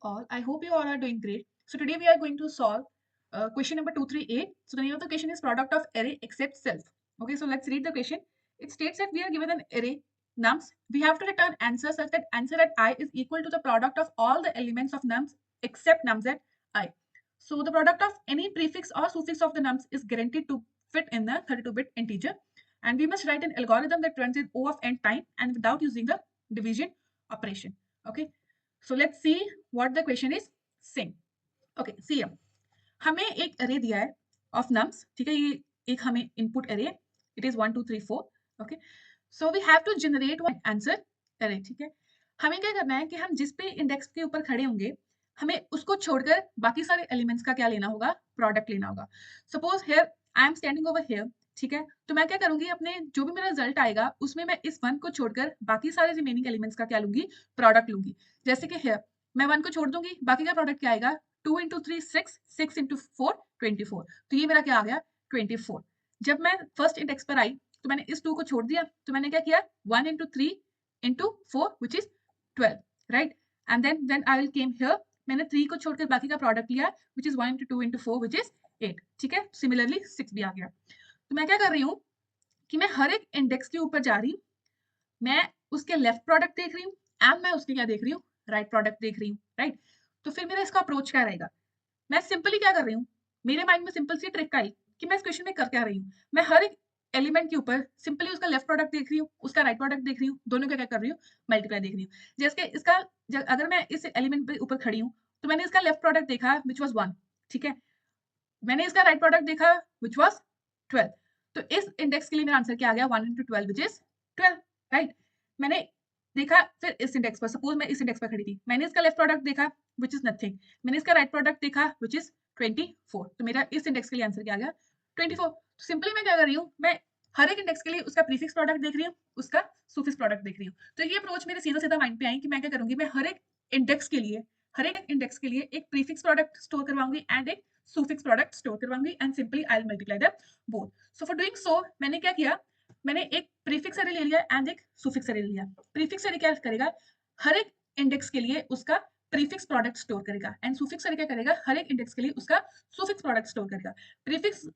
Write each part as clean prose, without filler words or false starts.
all. I hope you all are doing great. So today we are going to solve question number 238. So the name of the question is product of array except self. Okay, so let's read the question. It states that we are given an array nums. We have to return answer such that answer at I is equal to the product of all the elements of nums except nums at I. So the product of any prefix or suffix of the nums is guaranteed to fit in the 32-bit integer. And we must write an algorithm that runs in O of n time and without using the division operation. Okay, so let's see what the question is saying. Okay, see here. हमें एक array दिया है of nums, ठीक है, ये एक हमें input array है, it is 1 2 3 4. Okay, so we have to generate one answer array. ठीक है, हमें क्या करना है कि हम जिस पे इंडेक्स के ऊपर खड़े होंगे हमें उसको छोड़कर बाकी सारे एलिमेंट्स का क्या लेना होगा, प्रोडक्ट लेना होगा. Suppose here I am standing over here, ठीक है, तो मैं क्या करूंगी, अपने जो भी मेरा रिजल्ट आएगा उसमें मैं इस वन को छोड़कर बाकी सारे रिमेनिंग एलिमेंट्स का क्या लूंगी, प्रोडक्ट लूंगी. जैसे कि हियर मैं वन को छोड़ दूंगी, बाकी का प्रोडक्ट क्या आएगा, 2 इंटू 3 6, 6 इंटू 4 24. तो ये मेरा क्या आ गया, 24. जब मैं फर्स्ट इंडेक्स पर आई तो मैंने इस 2 को छोड़ दिया, तो मैंने क्या किया, 1 into 3 into 4 which is 12, right. And then I will came here, मैंने 3 को छोड़कर बाकी का प्रोडक्ट लिया which is 1 into 2 into 4 which is 8. ठीक है, सिमिलरली 6 भी आ गया. तो मैं क्या कर रही हूँ कि मैं हर एक इंडेक्स के ऊपर जा रही हूँ, मैं उसके लेफ्ट प्रोडक्ट देख रही हूँ एंड मैं उसके क्या देख रही हूँ, राइट प्रोडक्ट देख रही हूँ, राइट. तो फिर मेरा इसका अप्रोच क्या रहेगा, मैं सिंपली क्या कर रही हूँ, मेरे माइंड में सिंपल सी ट्रिक आई कि मैं इस क्वेश्चन में कर क्या रही हूँ, मैं हर एक एलिमेंट के ऊपर सिंपली उसका लेफ्ट प्रोडक्ट देख रही हूँ, उसका राइट प्रोडक्ट देख रही हूँ, दोनों का क्या कर रही हूँ, मल्टीप्लाई देख रही हूँ. जैसे कि इसका अगर मैं इस एलिमेंट पे ऊपर खड़ी हूँ तो मैंने इसका लेफ्ट प्रोडक्ट देखा विच वॉज 1, ठीक है, मैंने इसका राइट प्रोडक्ट देखा विच वॉज 12. तो इस इंडेक्स के लिए मेरा आंसर क्या आ गया, 1 इंटू 12 विच इज 12, राइट. मैंने देखा फिर इस इंडेक्स पर, सपोज मैं इस इंडेक्स पर खड़ी थी, मैंने इसका लेफ्ट प्रोडक्ट देखा विच इज नथिंग, मैंने इसका राइट प्रोडक्ट देखा विच इज 24. तो मेरा इस इंडेक्स के लिए आंसर क्या आ गया, 24. तो सिंपली मैं क्या कर रही हूँ, मैं हर एक इंडेक्स के लिए उसका प्रीफिक्स प्रोडक्ट देख रही हूँ, उसका सुफिक्स प्रोडक्ट देख रही हूँ. तो ये अप्रोच मेरे सीधा सीधा माइंड पे आई कि मैं क्या करूंगी, मैं हर एक इंडेक्स के लिए एक प्रीफिक्स प्रोडक्ट स्टोर करवाऊंगी एंड एक suffix product स्टोर करवाऊंगी and simply I will multiply the both. So for doing so मैंने क्या किया, मैंने एक प्रीफिक्स अरे ले लिया एंड एक सुफिक्स अरे ले लिया. प्रीफिक्स अरे क्या करेगा, हर एक इंडेक्स के लिए उसका प्रीफिक्स प्रोडक्ट स्टोर करेगा एंड सुफिक्स अरे क्या करेगा, हर एक इंडेक्स के लिए उसका सुफिक्स प्रोडक्ट स्टोर करेगा. प्रीफिक्स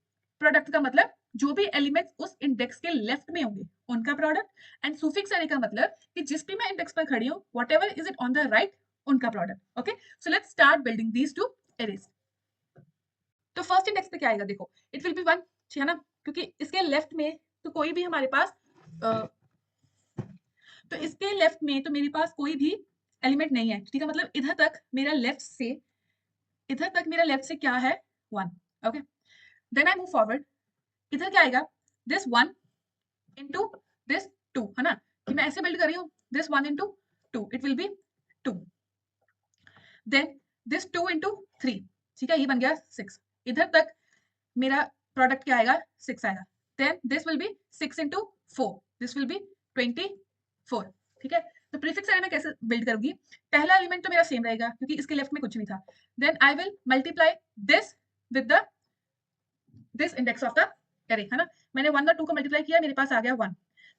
प्रोडक्ट का मतलब जो भी एलिमेंट्स उस इंडेक्स के लेफ्ट में होंगे उनका प्रोडक्ट, एंड सुफिक्स अरे का मतलब कि जिस भी मैं इंडेक्स पर खड़ी हूँ whatever is it on the right, उनका product. Okay, so let's start building these two arrays. तो फर्स्ट इंडेक्स पे क्या आएगा, देखो इट विल बी 1, है ना, क्योंकि इसके लेफ्ट में तो कोई भी हमारे पास तो इसके लेफ्ट में तो मेरे पास कोई भी एलिमेंट नहीं है, ठीक है, मतलब इधर तक मेरा लेफ्ट से क्या है, 1. Okay, then I move forward, इधर क्या आएगा, दिस 1 इंटू दिस 2, है ना, कि मैं ऐसे बिल्ड कर रही हूँ, this 1 into 2 it will be 2. Then this 2 into 3, ठीक है, ये बन गया 6. इधर तक मेरा प्रोडक्ट क्या आएगा, 6 आएगा. Then this will be 6 into 4, this will be 24. ठीक है, तो प्रीफिक्स अरे मैं कैसे बिल्ड करूंगी, पहला एलिमेंट तो मेरा सेम रहेगा क्योंकि इसके लेफ्ट में कुछ नहीं था. Then I will multiply this with the this index of the अरे, है ना, मैंने 1 और 2 को मल्टीप्लाई किया, मेरे पास आ गया 1.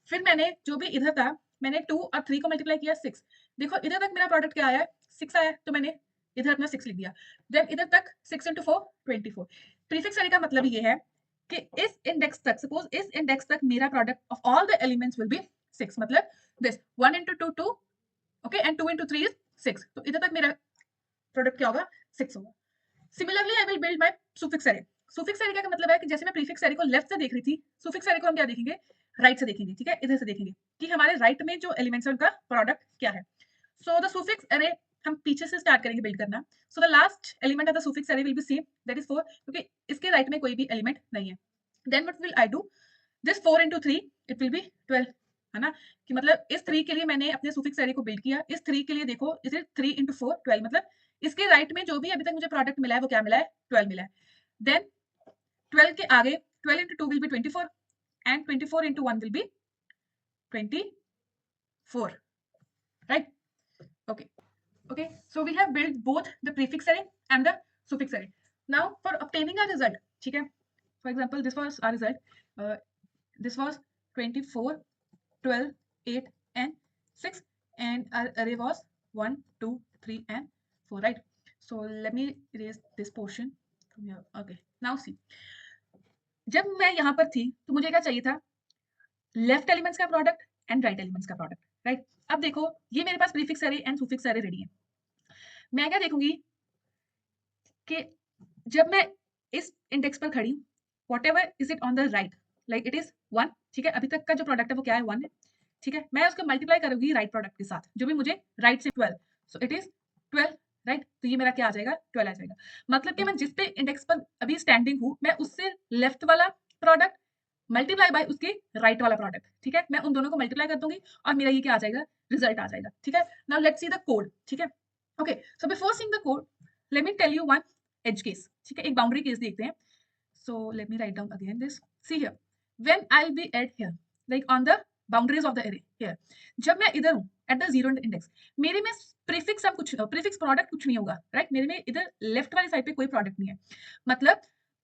फिर मैंने जो भी इधर था, मैंने 2 और 3 को मल्टीप्लाई किया 6. देखो इधर तक मेरा प्रोडक्ट क्या आया, 6 आया, तो मैंने इधर अपना 6 लिख दिया. देन इधर तक 6 इंटू 4 24. प्रीफिक्स अरे का मतलब ये है कि इस इंडेक्स तक, सपोज इस इंडेक्स तक मेरा product of all the elements will be 6, मतलब this 1 into 2 2, okay, and 2 into 3 is 6. तो इधर तक मेरा प्रोडक्ट क्या होगा, 6 होगा. Similarly I will build my suffix अरे. सुफिक्स अरे का मतलब है कि जैसे मैं प्रीफिक्स अरे को लेफ्ट से देख रही थी, सुफिक्स अरे को हम क्या देखेंगे, राइट से देखेंगे, ठीक है, इधर से देखेंगे कि हमारे राइट में जो एलिमेंट्स है उनका प्रोडक्ट क्या है. सो द सुफिक्स अरे हम पीछे से स्टार्ट करेंगे बिल्ड करना. So the last element of the suffix array will be same, that is 4, क्योंकि इसके राइट में कोई भी एलिमेंट नहीं है. Then what will I do, this 4 into 3 it will be 12, है ना, कि मतलब इस 3 के लिए मैंने अपने सुफिक्स अरे को बिल्ड किया. इस 3 के लिए देखो, इज इट 3 इंटू 4 12, मतलब इसके राइट में जो भी अभी तक मुझे प्रोडक्ट मिला है वो क्या मिला है, 12 मिला है. देन 12 के आगे 12 into 2 will be 24 and 24 into 1 will be 24, right? Okay, okay, so we have built both the prefix array and the suffix array. Now for obtaining a result, ठीक है, for example this was our result, this was 24 12 8 and 6 and our array was 1 2 3 and 4, right? So let me erase this portion from here. Okay, now see, जब मैं यहाँ पर थी तो मुझे क्या चाहिए था, लेफ्ट एलिमेंट्स का प्रोडक्ट एंड राइट एलिमेंट्स का प्रोडक्ट, राइट? अब देखो ये मेरे पास prefix array and suffix array ready है। मैं क्या देखूंगी कि जब मैं इस इंडेक्स पर खड़ी हूँ, what ever is it on the right, like it is 1, ठीक है? अभी तक का जो प्रोडक्ट है वो क्या है, 1 है, ठीक है? मैं उसको मल्टीप्लाई करूंगी राइट प्रोडक्ट के साथ, जो भी मुझे राइट से 12, सो इट इज 12, राइट? तो ये मेरा क्या आ जाएगा, 12 आ जाएगा। मतलब कि मैं जिस पे इंडेक्स पर अभी स्टैंडिंग हूँ, मैं उससे लेफ्ट वाला प्रोडक्ट मल्टीप्लाई बाय उसके राइट वाला प्रोडक्ट, ठीक है? मैं उन दोनों को मल्टीप्लाई कर दूंगी और मेरा ये क्या आ जाएगा, रिजल्ट आ जाएगा, ठीक है? Now let's see the code, ठीक है? Okay, so before seeing the code, let me tell you one edge case, ठीक है? एक बाउंड्री केस देखते हैं। So let me write down again this. See here, when I'll be at here, like on the boundaries of the array here, जब मैं इधर हूँ at the zero index, मेरे में प्रीफिक्स सब कुछ, प्रीफिक्स प्रोडक्ट कुछ नहीं होगा, राइट? मेरे में इधर लेफ्ट वाली साइड पे कोई प्रोडक्ट नहीं है, मतलब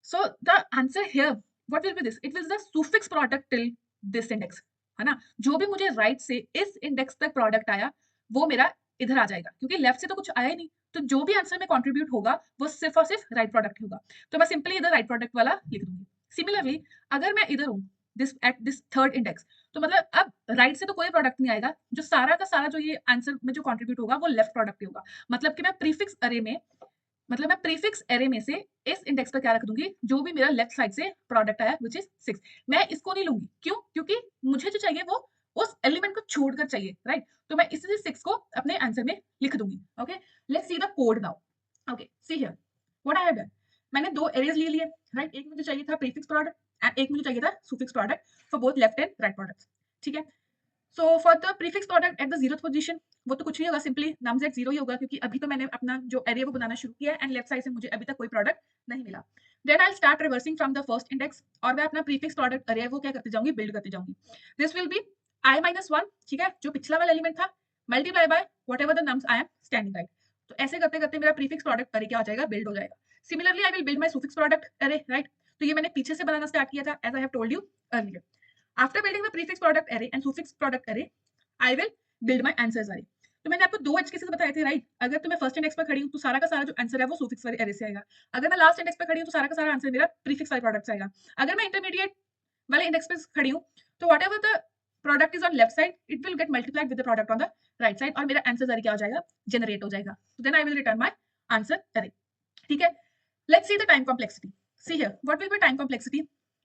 so the answer here what will B this, it will the suffix product till this index, है ना? जो भी मुझे राइट से इस इंडेक्स तक प्रोडक्ट आया वो मेरा इधर आ जाएगा, क्योंकि लेफ्ट से तो कुछ आया ही नहीं, तो जो भी आंसर में कंट्रीब्यूट होगा वो सिर्फ और सिर्फ राइट प्रोडक्ट होगा, तो मैं सिंपली इधर राइट प्रोडक्ट वाला लिख दूंगी। सिमिलरली अगर मैं इधर हूँ this at this third index, तो मतलब अब राइट से तो कोई प्रोडक्ट नहीं आएगा, जो सारा का सारा जो ये आंसर में जो कंट्रीब्यूट होगा वो लेफ्ट प्रोडक्ट ही होगा, मतलब कि मैं प्रीफिक्स अरे में, मतलब मैं प्रीफिक्स एरे में से इस इंडेक्स पर क्या रख दूंगी, जो भी मेरा लेफ्ट साइड से प्रोडक्ट आया विच इज 6, मैं इसको नहीं लूंगी, क्यों? क्योंकि मुझे जो चाहिए वो उस एलिमेंट को छोड़कर चाहिए, राइट? तो मैं इसी 6 को अपने आंसर में लिख दूंगी। Okay, let's see the code now. Okay, C here what I have done, मैंने दो एरेज ले लिए, राइट? एक मुझे चाहिए था प्रीफिक्स प्रोडक्ट एंड एक मुझे चाहिए था suffix product for both left and right products, ठीक है? So for the prefix product at the 0th position, वो तो कुछ नहीं होगा, सिंपली नम जेड 0 ही होगा, क्योंकि अभी तो मैंने अपना जो एरे वो बनाना शुरू किया है एंड लेफ्ट साइड से मुझे अभी तक कोई प्रोडक्ट नहीं मिला। Then I start reversing from the first index, और मैं अपना प्रीफिक्स प्रोडक्ट एरे वो क्या करती जाऊंगी, बिल्ड करती जाऊंगी। This will B i minus 1, ठीक है? जो पिछला वाला एलिमेंट था, multiply by what ever the nums I am standing, right? तो ऐसे करते करते मेरा प्रीफिक्स प्रोडक्ट एरे क्या हो जाएगा, बिल्ड हो जाएगा। Similarly I will build my suffix product array, right? तो ये मैंने पीछे से बनाना स्टार्ट किया था, as I have told you earlier. After building the prefix product array and suffix product array, I will build my answers वाली। तो मैंने आपको दो एज केसेस बताए थे, राइट? अगर तो मैं फर्स्ट इंडेक्स पर खड़ी हूँ तो सारा का सारा जो आंसर है वो सुफिक्स वाले एरे से आएगा। अगर मैं लास्ट इंडेक्स पर खड़ी हूँ तो सारा का सारा आंसर मेरा प्रीफिक्स वाले प्रोडक्ट से आएगा। अगर मैं इंटरमीडिएट वाले इंडेक्स पर खड़ी हूँ तो what ever the product is on left side, it will get multiplied with the product on the right side, और मेरा आंसर एरे क्या हो जाएगा, जनरेट हो जाएगा। तो then I will return my answer array, ठीक है? Let's see the time complexity. See here what will be time complexity,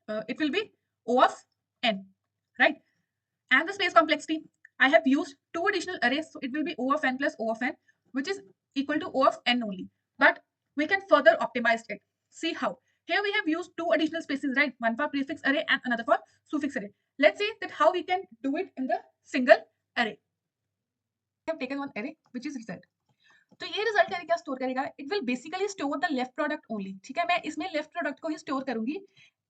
it will be O of n, right? And the space complexity, I have used two additional arrays, so it will be O of n plus O of n, which is equal to O of n only. But we can further optimize it. See how? Here we have used two additional spaces, right? One for prefix array and another for suffix array. Let's see that how we can do it in the single array. We have taken one array, which is result. तो ये result array क्या store करेगा, it will basically store the left product only, ठीक है? मैं इसमें left product को ही स्टोर करूंगी,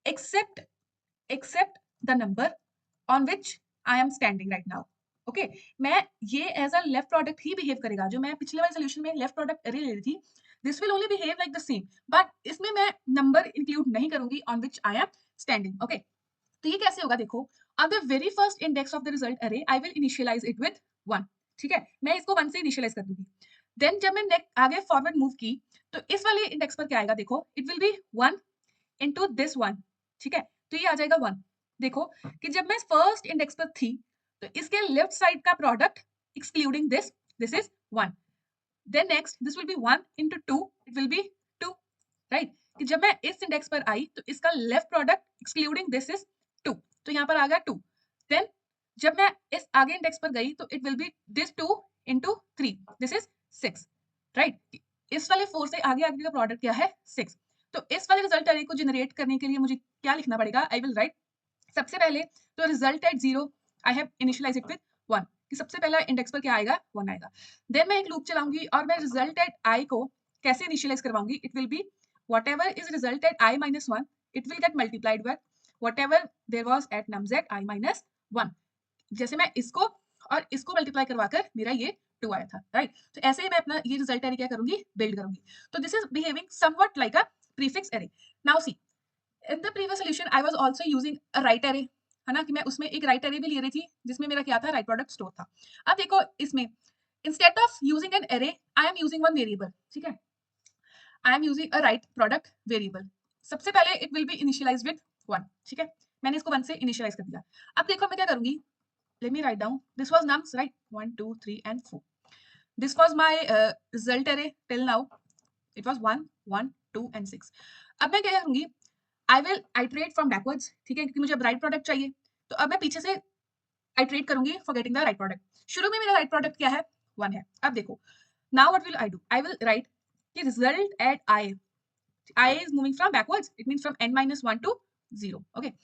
except the number on which I am standing right now. Okay, मैं ये एज अ लेफ्ट प्रोडक्ट ही बिहेव करेगा, जो मैं पिछले वाले सोल्यूशन में लेफ्ट प्रोडक्ट एरे ले रही थी, this will only behave like the same, but इसमें मैं नंबर इंक्लूड नहीं करूंगी on which I am standing. Okay, तो ये कैसे होगा, देखो, on the very first index of the result array I will initialize it with 1, ठीक है? मैं इसको 1 से इनिशियलाइज कर दूंगी। देन जब मैं आगे फॉरवर्ड मूव की तो इस वाले इंडेक्स पर क्या आएगा, देखो, it will be 1 into this 1, ठीक है? तो ये आ जाएगा 1। देखो कि जब मैं फर्स्ट इंडेक्स पर थी तो इसके लेफ्ट साइड का product excluding this is 1। Then next this will be 1 into 2, it will be 2, right? कि जब मैं इस इंडेक्स पर आई तो इसका left product excluding this is 2, तो यहाँ पर आ गया 2। देन जब मैं इस आगे इंडेक्स पर गई तो it will B this 2 into 3, this is 6, right? इस वाले 4 से आगे आगे का प्रोडक्ट क्या है, 6। तो इस वाले रिजल्ट एरे को जनरेट करने के लिए मुझे क्या लिखना पड़ेगा, आई विल राइट सबसे पहले तो result at 0 I have initialize it with 1, कि सबसे पहला इंडेक्स पर क्या आएगा, 1 आएगा। देन मैं एक लूप चलाऊंगी और मैं रिजल्ट एट i को कैसे इनिशियलाइज करवाऊंगी, it will be whatever is result at I minus 1, it will get multiplied with whatever there was at nums at I minus 1। जैसे मैं इसको और इसको मल्टीप्लाई करवाकर मेरा ये 2 आया था, राइट? तो ऐसे ही मैं अपना ये रिजल्ट एरे क्या करूंगी, बिल्ड करूंगी। तो this is behaving somewhat like a prefix array. Now see, in the previous solution I was also using a right array, है ना? कि मैं उसमें एक राइट एरे भी ले रही थी जिसमें मेरा क्या था, राइट प्रोडक्ट स्टोर था। अब देखो इसमें Instead of using an array, I am using one variable. ठीक है, I am using a right product variable. सबसे पहले it will be initialized with 1. ठीक है, मैंने इसको 1 से initialize कर दिया. अब देखो मैं क्या करूंगी. Let me write down. This was nums, right? 1, 2, 3 and 4. This was my result array till now. It was 1, 1, 2 and 6. अब मैं क्या करूंगी, I will iterate from backwards. ठीक है, क्योंकि मुझे अब राइट प्रोडक्ट चाहिए, तो अब मैं पीछे से iterate करूंगी for getting the right product. शुरू में मेरा राइट प्रोडक्ट क्या है, 1 है. अब देखो, now what will I do? I will write the result at I is moving from backwards. It means from n minus 1 to 0. Okay.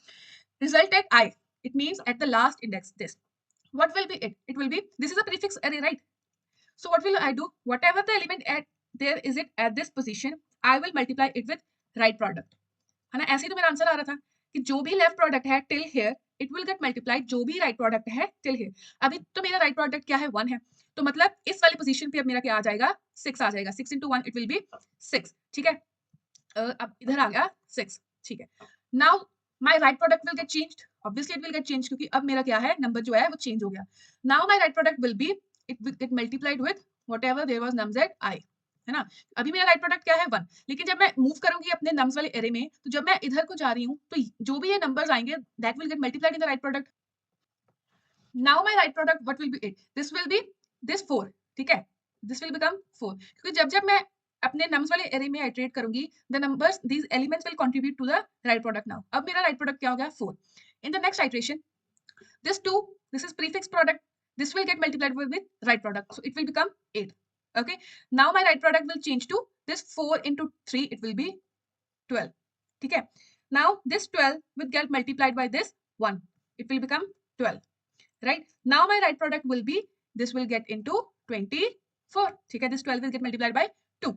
Result at I. It means at the last index. This. What will be it? It will be, this is a prefix array, right? So what will I do? Whatever the element at there is it at this position, I will multiply it with right product. है ना, ऐसे ही तो मेरा answer आ रहा था कि जो भी लेफ्ट प्रोडक्ट है till here it will get multiplied जो भी राइट प्रोडक्ट है टिल हियर. अभी तो मेरा राइट प्रोडक्ट क्या है, 1 है, तो मतलब इस वाली पोजीशन पे अब मेरा क्या आ जाएगा, 6 आ जाएगा. 6 into 1 इट विल बी 6. ठीक है, अब इधर आ गया 6. ठीक है, now my right product will get changed. Obviously it will get change क्योंकि अब मेरा क्या है, नंबर जो है वो चेंज हो गया. Now my right product will be, it will get multiplied with whatever there was nums at I. है ना, अभी मेरा राइट प्रोडक्ट क्या है, 1. लेकिन जब मैं मूव करूंगी अपने नम्स वाले एरे में, तो जब मैं इधर को जा रही हूँ तो जो भी ये नंबर्स आएंगे that will get multiplied in the right product. Now my right product what will be it, this will B this 4. ठीक है, दिस विल बिकम 4 क्योंकि जब जब मैं अपने नम्स वाले एरे में आइटरेट करूंगी, the numbers these elements will contribute to the right product. Now अब मेरा राइट प्रोडक्ट क्या हो गया, 4. In the next iteration this 2, this is prefix product, this will get multiplied with right product, so it will become 8. Okay, now my right product will change to this 4 into 3, it will be 12. ठीक है, now this 12 will get multiplied by this 1, it will become 12. Right, now my right product will be, this will get into 24. ठीक है, this 12 will get multiplied by 2,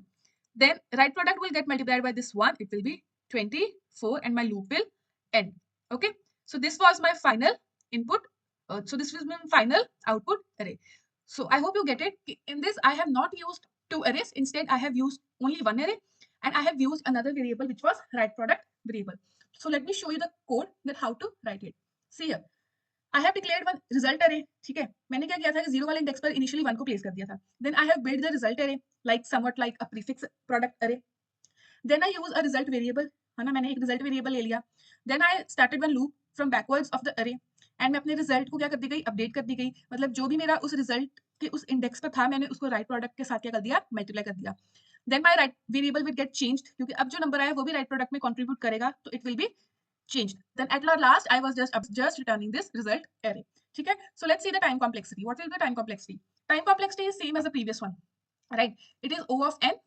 then right product will get multiplied by this 1, it will be 24 and my loop will end. Okay, so this was my final input. So this is my final output array. So I hope you get it. In this I have not used 2 arrays, instead I have used only 1 array and I have used another variable which was right product variable. So let me show you the code that how to write it. See here, I have declared one result array. ठीक है, मैंने क्या किया था कि 0 वाले index पर initially 1 को प्लेस कर दिया था. Then I have built the result array like somewhat like a prefix product array. Then I use a result variable. है ना, मैंने एक result variable ले लिया. Then I started one loop from backwards of the array. And मैं अपने result को क्या कर दी गई, अपडेट कर दी गई. मतलब जो भी मेरा उस रिजल्ट के उस इंडेक्स पर था, मैंने उसको राइट प्रोडक्ट के साथ क्या कर दिया, मल्टीप्लाई कर दिया. Then my right variable will get changed क्योंकि अब जो नंबर आया वो भी राइट प्रोडक्ट में कंट्रीब्यूट करेगा, तो it will B changed. Then at last I was just returning this result array. ठीक है, so let's see the time complexity. What will be time complexity? Time complexity is same as the previous one, right? It is O of n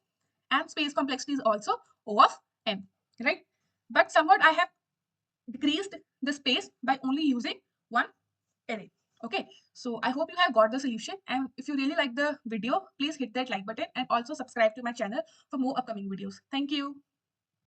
and space complexity is also O of n, right? But somewhat I have decreased the space by only using one array. Okay, so I hope you have got the solution, and if you really like the video, please hit that like button and also subscribe to my channel for more upcoming videos. Thank you.